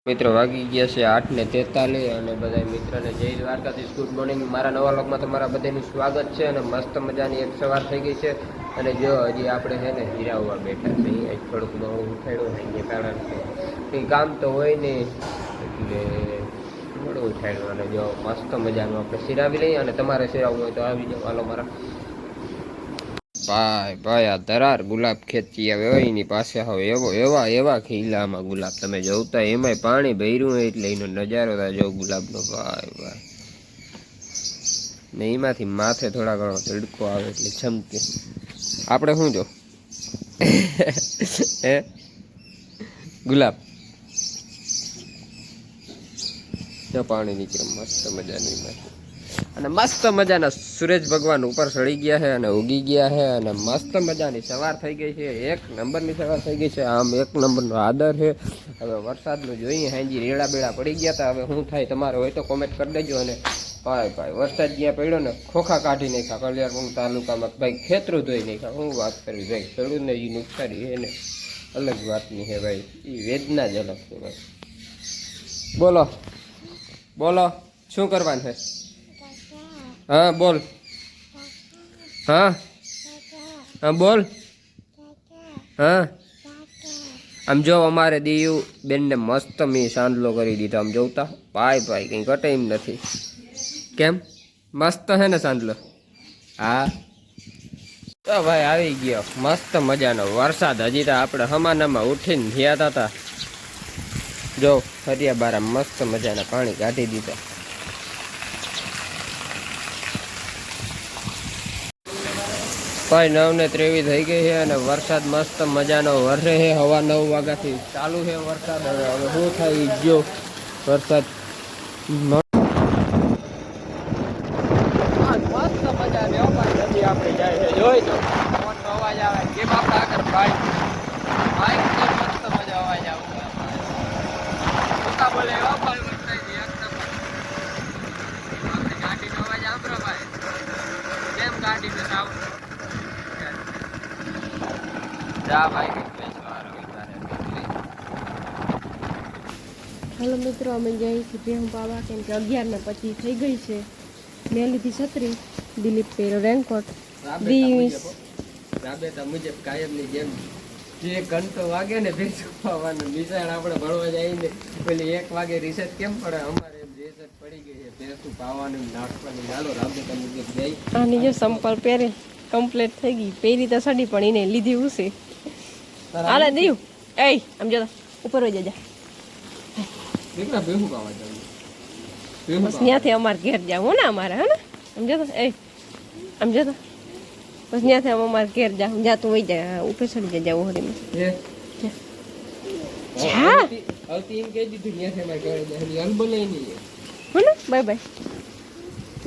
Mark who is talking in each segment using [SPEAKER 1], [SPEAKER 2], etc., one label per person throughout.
[SPEAKER 1] મિત્રો વાગી ગયા છે 8:43 અને બધા મિત્રોને જય દ્વારકાધીશ. Good morning. મારા નવા વ્લોગમાં તમારા બધાનું સ્વાગત છે. અને મસ્ત મજાની એક સવાર થઈ ગઈ છે. અને જો હજી આપણે છે ને હીરાવવા બેઠા છે. અહીં થોડુંક મોડું ઉઠાડ્યું હોય કારણ કે કંઈ કામ તો હોય નહીં એટલે મોડું ઉઠાડ્યું. અને જો મસ્ત મજાનું આપણે સિરાવી લઈએ. અને તમારે સિરાવવું હોય તો આવી જાઓ. હાલો મારા ભાઈ ભાઈ આ ધરાર ગુલાબ ખેંચી આવે હોય એની પાસે હવે એવા ખીલામાં ગુલાબ તમે જોતા એમાંય પાણી ભર્યું હોય એટલે એનો નજારો જો ગુલાબનો ભાઈ ભાઈ ને એમાંથી માથે થોડા ઘણો તડકો આવે એટલે છમકે. આપણે શું જો હે ગુલાબ જો પાણી નીકળે મસ્ત મજાનું એમાંથી. અને મસ્ત મજાના સૂરજ ભગવાન ઉપર ચડી ગયા છે અને ઉગી ગયા છે. અને મસ્ત મજાની સવાર થઈ ગઈ છે. એક નંબરની સવાર થઈ ગઈ છે. આમ એક નંબરનો આદર છે. હવે વરસાદનું જોઈએ. હાંજી રેડા બેડા પડી ગયા હતા. હવે શું થાય તમારે હોય તો કોમેન્ટ કરી દેજો. અને ભાઈ ભાઈ વરસાદ જ્યાં પડ્યો ને ખોખા કાઢી નાખ્યા કલિયારપુર તાલુકામાં. ભાઈ ખેતરું ધોઈ નાખ્યા. શું વાત કરવી ભાઈ. ખેડૂતને એ નુકસાની એને અલગ વાતની છે ભાઈ. એ વેદના જ અલગ છે ભાઈ. બોલો બોલો શું કરવાનું છે? हाँ बोल हाँ हाँ बोल हाँ आम जो अमारे दीयू बेन ने मस्त मी सांदलो करी दीधो आम जोता भाई भाई कहीं घटे एम नहीं केम मस्त है ने सांदलो हाँ तो भाई आई गयो मस्त मजानो वरसाद हजी तो आपणे हमानामां उठीने थया था जो हरिया बारा मस्त मजाना पाणी काढी दीधा. भाई 9:23 થઈ ગઈ છે અને વરસાદ મસ્ત મજાનો વરસે છે. હવા 9 વાગ્યાથી ચાલુ છે વરસાદ. હવે શું થાય ગયો વરસાદ મસ્ત મજાને નદી આપણે જાય છે. જોઈ તો મોટો અવાજ આવે કે બાપા આગળ ભાઈ ભાઈ મસ્ત મજા અવાજ આવે બોલે ભાઈ વરસાદ એકદમ ગાડીનો અવાજ સાંભળો ભાઈ કેમ ગાડીનો સાવ
[SPEAKER 2] हेलो मित्रों अमे जाए भेहूँ पावा केम के 11:25 થઈ ગઈ છે. મેં લીધી છત્રી, દિલીપ પહેર્યો રેનકોટ.
[SPEAKER 1] રાબેતા મુજબ કાયમની જેમ જે ઘંટો વાગે ને ભેંસું પાવાનું નિશાળ આપણે ભણવા જાય ને પેલી 1 વાગે રિસેટ કેમ પડે અમારે રિસેટ પડી ગઈ છે ભેંસું પાવાનું નાખવાની. ચાલો રાબેતા મુજબ જઈ.
[SPEAKER 2] આની જો સંપલ પહેરે કમ્પ્લીટ થઈ ગઈ. પહેરી તો સાડી પણ એને લીધી ઉસે આલે દીયું એ આમ જો ઉપર વઈ જા
[SPEAKER 1] દીકરા ભેહું પાવા જાવ
[SPEAKER 2] બસ ત્યાંથી અમાર ઘેર જાવું ને અમારે હે ને આમ જો એ આમ જો બસ ત્યાંથી અમાર ઘેર જાવું જા તું વઈ જા ઉપર ચડી જા જાવું હરીમાં
[SPEAKER 1] હે
[SPEAKER 2] જા
[SPEAKER 1] આવતી એમ કહી દીધું ત્યાંથી અમાર ઘરે જાહની હલ બોલે નહીં
[SPEAKER 2] હે ને બાય બાય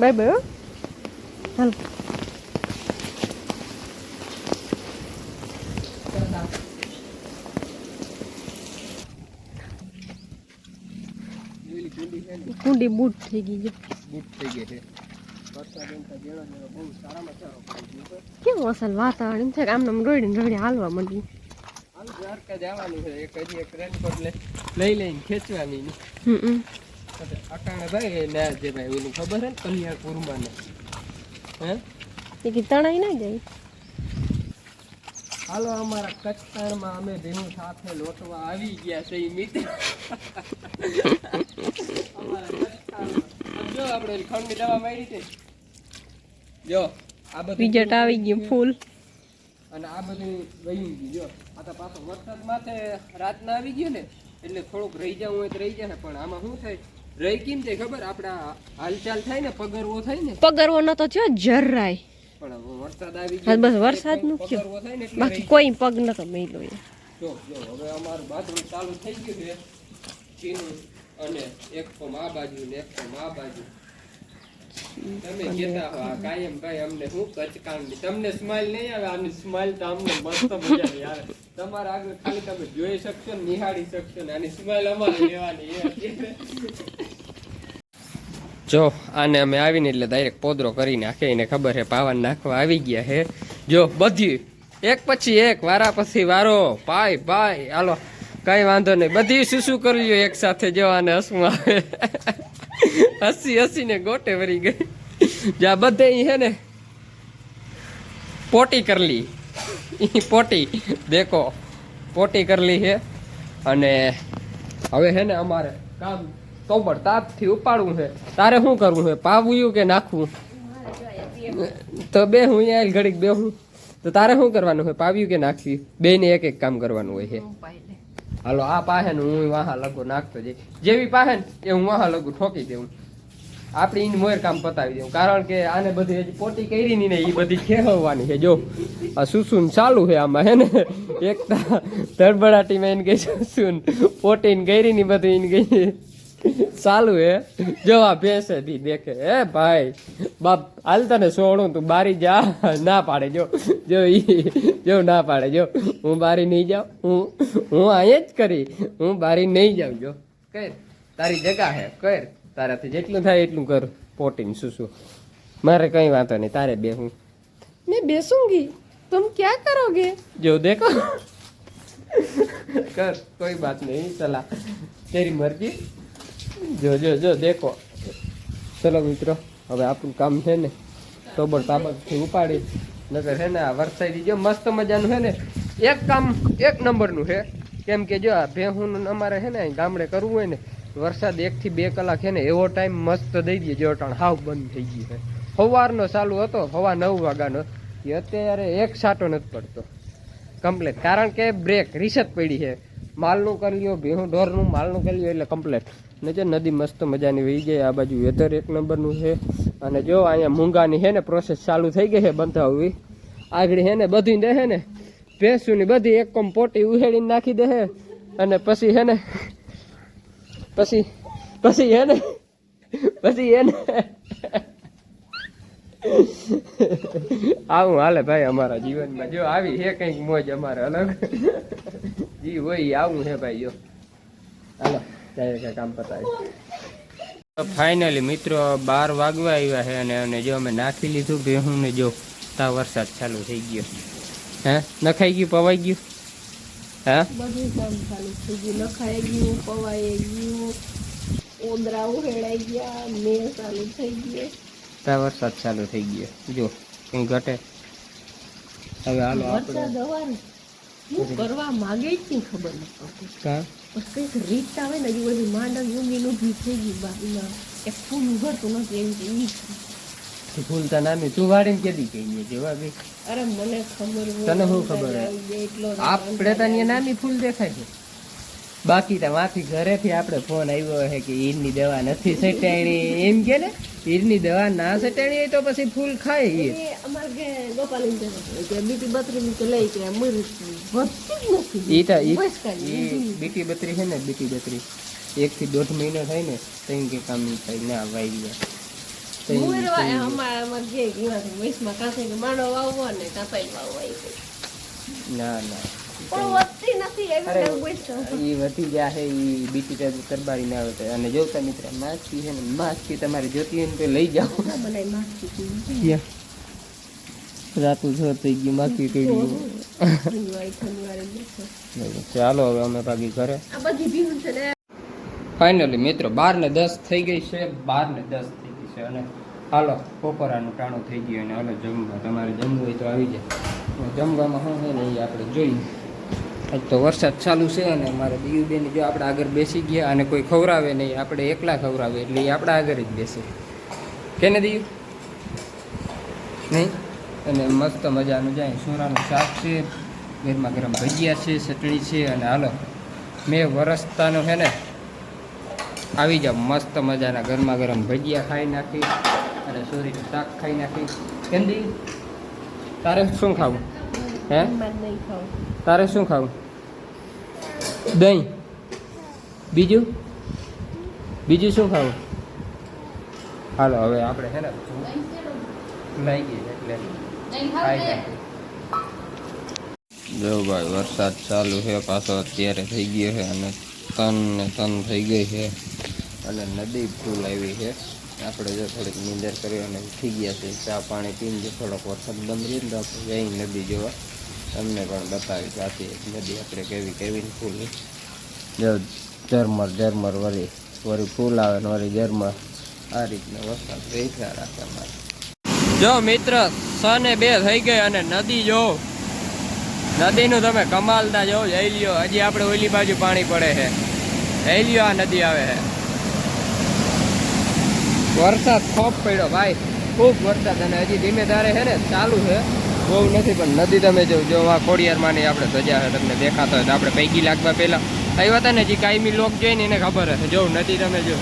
[SPEAKER 2] બાય બાય હાલ કુંડી બૂટ થઈ ગઈ છે.
[SPEAKER 1] બૂટ થઈ ગઈ છે. વરસાદ એમ થાય જેનો જેનો બહુ સારામાં સારો પડી ગયો છે.
[SPEAKER 2] કેવું અસલ વાતાવરણ એમ થાય આમને રોડી હાલવા માંડી.
[SPEAKER 1] હાલ દ્વારકા જવાનું છે. એક રેનકોટ લઈ લઈને ખેંચવાની અટાણે ભાઈ ના જે ભાઈ ઓલું ખબર છે ને કલ્યાણપુરમાં ને હે
[SPEAKER 2] એ કે તણાઈ ના જાય.
[SPEAKER 1] હાલો અમારા કચ્છમાં અમે ભેહું સાથે લોટવા આવી ગયા છે ઈ મિત્ર જો આપણે ખંડની દવા મારી છે જો આ બધું
[SPEAKER 2] રિઝલ્ટ આવી ગયું ફૂલ.
[SPEAKER 1] અને આ બધું વહી ગયું જો આ તો પાછો વરસાદ માથે રાતના આવી ગયો ને એટલે થોડુંક રહી જવું હોય તો રહી જાય. પણ આમાં શું થાય રહી કેમ થાય ખબર આપડા હાલચાલ થાય ને પગરવો થાય ને
[SPEAKER 2] પગરવો નતો થયો જરાય
[SPEAKER 1] પણ વરસાદ આવી ગયો
[SPEAKER 2] બસ વરસાદ નું
[SPEAKER 1] પગરવો થાય ને એટલે
[SPEAKER 2] બાકી કોઈ પગ નતો મેલો.
[SPEAKER 1] જો હવે અમારું બાથરૂમ ચાલુ થઈ ગયું છે ચીનું અને એક પમ આ બાજુ ને એક પમ આ બાજુ. તમે કહેતા હો કાયમ ભાઈ અમને શું કચકાણની તમને સ્માઈલ નહીં આવે. આની સ્માઈલ તો અમને મસ્ત મજાની આવે. તમારા આગળ ખાલી તમે જોઈ શકશો ને નિહાળી શકશો ને આની સ્માઈલ અમારે લેવાની જો આને અમે આવીને એટલે ડાયરેક્ટ પોદરો કરી નાખે. એને ખબર છે પાવન નાખવા આવી ગયા છે. જો બધી એક પછી એક વારા પછી વારો ભાઈ ભાઈ હાલો કઈ વાંધો નહીં, બધી શું કરી લ્યો એક સાથે. જો આને હસવું આવે, હસી ને ગોટે વરી ગઈ. જ્યાં બધે હે ને પોટી કરી લી, પોટી દેખો પોટી કરી લી છે. અને હવે હે ને અમારે કામ તોબડ તાપથી ઉપાડવું છે. તારે શું કરવું છે, પાવું કે નાખવું? તો બે હું અહીંયા ઘડીક બે હું, તો તારે શું કરવાનું હોય, પાવ્યું કે નાખ્યું? બે ને એક કામ કરવાનું હોય છે. હાલો આ પાહે ને હું વાહા લગો નાખતો જઈ, જેવી પાહે ને એ હું વાહા લગું ઠોકી દેવું. આપણે ઈન મોર કામ પતાવી દેવું, કારણ કે આને બધી હજી પોટી કરી ની ને એ બધી ખેહવવાની છે. જો આ સુસુન ચાલુ છે આમાં હે ને, એક ધડબડાટીમાં એને ગઈ સુસુન, પોટી ને ગઈ ની બધી એને ગઈ ચાલુ હે. જો આ ભેંસે બી દેખે, હે ભાઈ બાપ હાલ તને સોડું, તું બારી જા. ના પાડે, જો જો ઈ જો ના પાડે, જો હું બારી નહીં જાઉં, હું અહીંયા જ કરી, હું બારી નહીં જાઉં. જો કર તારી જગા હે, કર તારાથી જેટલું થાય એટલું કર. પોટીને શું મારે કઈ વાંધો નહીં, તારે બે હું मैं बेसूंगी, तुम क्या करोगे? जो देखो कर, कोई बात नहीं, चला तेरी मर्जी. જો દેખો. ચલો મિત્રો, હવે આપણું કામ છે ને તોબડ તાબડથી ઉપાડી, નકર છે ને આ વરસાદી જો મસ્ત મજાનું છે ને એક કામ એક નંબરનું છે. કેમ કે જો આ ભેહું અમારે છે ને ગામડે કરવું હોય ને, વરસાદ 1 થી 2 કલાક છે ને એવો ટાઈમ મસ્ત દઈ દે. જો ટાણ હાવ બંધ થઈ ગયું છે. સવારનો ચાલુ હતો, 9:15 વાગ્યાનો, એ અત્યારે એક સાટો નથી પડતો કમ્પ્લેટ. કારણ કે બ્રેક રિસેટ પડી છે. માલનું કરી લ્યો, ભેહું ઢોરનું માલનું કરી લ્યો એટલે કમ્પ્લેટ. ને જો નદી મસ્ત મજાની વહી ગઈ. આ બાજુ વેધર એક નંબરનું છે. અને જો અહીંયા મૂંગાની છે ને પ્રોસેસ ચાલુ થઈ ગઈ છે બંધાવવી. આગળ છે ને બધી દે છે ને ભેંસુની બધી એક કોમ પોટી ઉહેડીને નાખી દે છે. અને પછી છે ને પછી હે ને પછી એને આવું હાલે ભાઈ અમારા જીવનમાં. જો આવી હે કંઈક મોજ અમારે અલગ જી હોય આવું હે ભાઈ. જો હાલો કામ પતાવી. ફાઇનલી મિત્રો 12 વાગવા આવ્યા છે અને જો અમે નાખી લીધું ભેહું ને. જો તા વરસાદ ચાલુ થઈ ગયો. હે નખાઈ ગયું, પવાઈ ગયું, હા
[SPEAKER 2] બધું કામ ચાલુ થઈ ગયું. નખાઈ ગયું, પવાઈ ગયું, ઓદરા ઉહેડાઈ ગયા, મેં ચાલુ થઈ ગયો.
[SPEAKER 1] તા વરસાદ ચાલુ થઈ ગયો. જો કઈ ઘટે. હવે હાલો
[SPEAKER 2] વરસાદ હવારે શું કરવા માંગે જ નહીં ખબર નથી પડતી.
[SPEAKER 1] કા
[SPEAKER 2] કંઈક રીત આવે ને હજી બધી માંડવ ઊંઘી ઊભી થઈ ગઈ. બાજુમાં એક ફૂલ ઉભરતું નથી એમ કે ઈ
[SPEAKER 1] ફૂલ તા નામી તું વાડીને કેદી કહીએ જેવા બી.
[SPEAKER 2] અરે મને ખબર હોય,
[SPEAKER 1] તને શું ખબર હોય?
[SPEAKER 2] એટલો
[SPEAKER 1] આપણે તને નામી ફૂલ દેખાય છે. બાકી તો માથી ઘરેથી આપણે ફોન આવ્યો છે કે ઈરની દવા નથી સટાણી, એમ કે ને ઈરની દવા ના સટાણી હોય તો પછી ફૂલ ખાય. એ
[SPEAKER 2] અમારે કે ગોપાલી કે બીટી બત્રી કે લઈ કે મરી વધતી જ નથી.
[SPEAKER 1] ઈ તો બીટી બત્રી છે ને, બીટી બત્રી 1 થી 1.5 મહિનો થાય ને તઈ કે કામ થાય ના વાઈ ગયા. ના ઈ વધી જાય ઈ બીટી કરબારી ના આવે. અને જોતા મિત્ર માછલી છે ને, માછલી તમારે જોતી હોય ને તો લઈ જાઓ. રાતું જો થઈ ગયું માખી કરી. ચાલો હવે અમે ભાગી ઘરે. ફાઇનલી મિત્રો 12:10 થઈ ગઈ છે. 12:10 થઈ ગઈ છે. અને હાલો બપોરાનું ટાણું થઈ ગયું. અને હાલો જમવા. તમારે જમવું હોય તો આવી જાય. જમવામાં શું છે ને એ આપણે જોઈએ. આજ તો વરસાદ ચાલુ છે અને અમારે દીવબેન જો આપણે આગળ બેસી ગયા અને કોઈ ખવડાવે નહીં, આપણે એકલા ખવડાવે એટલે એ આપણા આગળ જ બેસે. કેને દીવ નહીં. અને મસ્ત મજાનું જાય સોરાનું શાક છે, ગરમા ગરમ ભજીયા છે, ચટણી છે. અને હાલો મેં વરસતાનો છે ને આવી જાવ. મસ્ત મજાના ગરમા ગરમ ભજીયા ખાઈ નાખી અને સોરીનું શાક ખાઈ નાખી. કેમ દી તારે શું ખાવું? હે તારે શું ખાવું? દહીં. બીજું શું ખાવું? હાલો હવે આપણે છે ને લઈ ગઈ એટલે જો ભાઈ વરસાદ ચાલુ છે પાછો અત્યારે થઈ ગયો છે. અને તન થઈ ગઈ છે અને નદી ફૂલ આવી છે. આપણે જો થોડીક નીંદર કરી અને ઉઠી ગયા છે, ચા પાણી પીને જો થોડોક વરસાદ બંધ રહી ને તો આપણે જઈ નદી જોવા. તમને પણ બતાવી કે આથી નદી આપણે કેવી ફૂલ જો ઝરમર વળી ફૂલ આવે ને વળી ઝરમર આ રીતના વરસાદ વેઠા રાખે અમારે. જો મિત્ર 6:02 થઈ ગઈ અને નદી જો નદીનું તમે કમાલતા જો જઈ લ્યો. હજી આપણે ઓલી બાજુ પાણી પડે છે. જઈ લ્યો આ નદી આવે છે. વરસાદ ખૂબ પડ્યો ભાઈ, ખૂબ વરસાદ. અને હજી ધીમે ધારે છે ને ચાલુ છે, બહુ નથી. પણ નદી તમે જો આ ખોડિયારમાંની આપણે ધજા છે, તમને દેખાતો હોય તો આપણે પૈકી લાગવા પહેલા આવ્યા હતા ને, હજી કાયમી લોક જોઈને એને ખબર હશે. જો નદી તમે જો.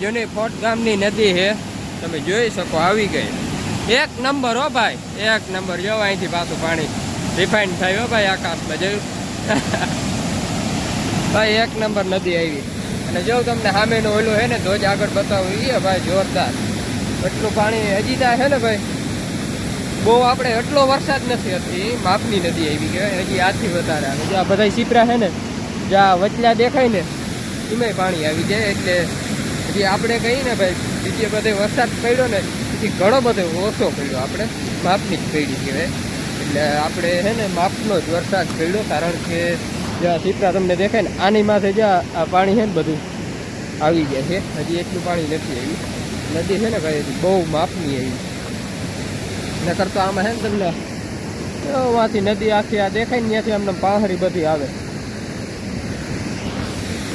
[SPEAKER 1] જૂની ફોટ ગામની નદી છે, તમે જોઈ શકો. આવી ગઈ એક નંબર હો ભાઈ, એક નંબર. જો અહીંથી પાછું પાણી રિફાઇન થાય હો ભાઈ, આકાશમાં જોયું ભાઈ, એક નંબર નદી આવી. અને જો તમને સામેનું ઓલું છે ને ધોજ આગળ બતાવું, એ ભાઈ જોરદાર. એટલું પાણી હજી ત્યાં છે ને ભાઈ, બહુ આપણે એટલો વરસાદ નથી હતી, માપની નદી આવી ગઈ. હજી આથી વધારે આવે. જ્યાં બધા સીપરા છે ને, જ્યાં વચલા દેખાય ને એમાંય પાણી આવી જાય. એટલે હજી આપણે કહીએ ને ભાઈ, બીજે બધે વરસાદ પડ્યો ને પછી ઘણો બધો ઓછો પડ્યો, આપણે માપની જ પડી કહેવાય. એટલે આપણે છે ને માપનો જ વરસાદ પડ્યો. કારણ કે જ્યાં સીપરા તમને દેખાય ને આની માથે જ્યાં આ પાણી છે ને બધું આવી ગયા છે. હજી એટલું પાણી નથી આવ્યું. નદી છે ને ભાઈ હજી બહુ માપની આવી. નકર તો આમાં છે ને તમને માંથી નદી આખી આ દેખાય ને ત્યાંથી અમને પહાડી બધી આવે.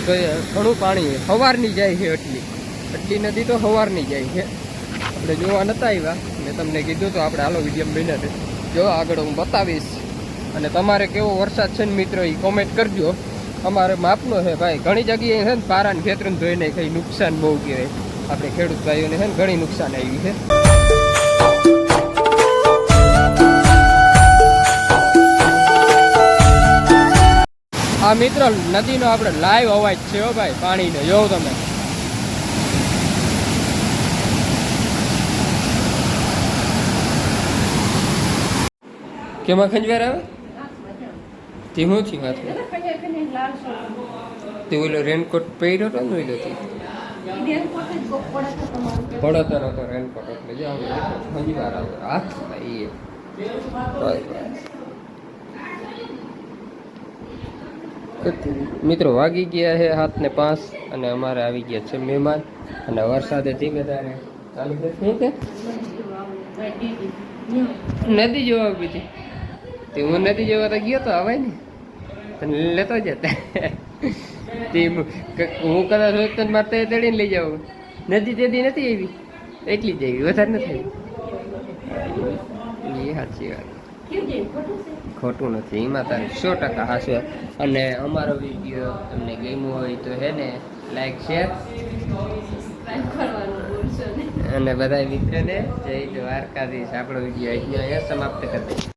[SPEAKER 1] તો ઘણું પાણી સવારની જાય છે. એટલી નદી તો સવારની જાય છે. આપણે જોવા નતા આવ્યા, મેં તમને કીધું તો આપણે હાલો વિડીયો બન્યા જો આગળ હું બતાવીશ. અને તમારે કેવો વરસાદ છે ને મિત્રો એ કોમેન્ટ કરજો. અમારે માપનો છે ભાઈ. ઘણી જગ્યાએ છે ને પારાને ખેતરને ધોઈને કંઈ નુકસાન બહુ કહેવાય. આપણે ખેડૂત ભાઈઓને છે ને ઘણી નુકસાન આવી છે. આ મિત્ર નદીનો આપણે લાઈવ અવાજ છે હો ભાઈ, પાણીનો. જોવો તમે. કેમાં ખંજવાર આવે તે હું થયું હાથમાં? તે ઓલો રેનકોટ પહેર્યો હતો ને ઓલોથી પડતર હતો રેનકોટ. એટલે જો ખંજવાર આવે હાથમાં. એ મિત્રો વાગી ગયા છે 7:05 અને અમારે આવી ગયા છે મહેમાન. અને વરસાદે ધીમે ધારે ચાલુ છે. શું કે નદી જોવા બીજી તે હું નદી જોવા તો ગયો તો હવે ને તને લેતો જતા તે હું કદાચ રોજ તને મારતે તેડીને લઈ જાઉં. નદી તેદી નથી આવી, એટલી જ આવી, વધારે નથી આવી. એ સાચી વાત, ખોટું નથી એમાં તારે 100% હાશે. અને અમારો વિડીયો તમને ગમ્યો હોય તો હે ને લાઈક શેર અને બધા મિત્રોને જય દ્વારકાધીશ. આપણો વિડીયો અહીંયા સમાપ્ત કરી દઈએ.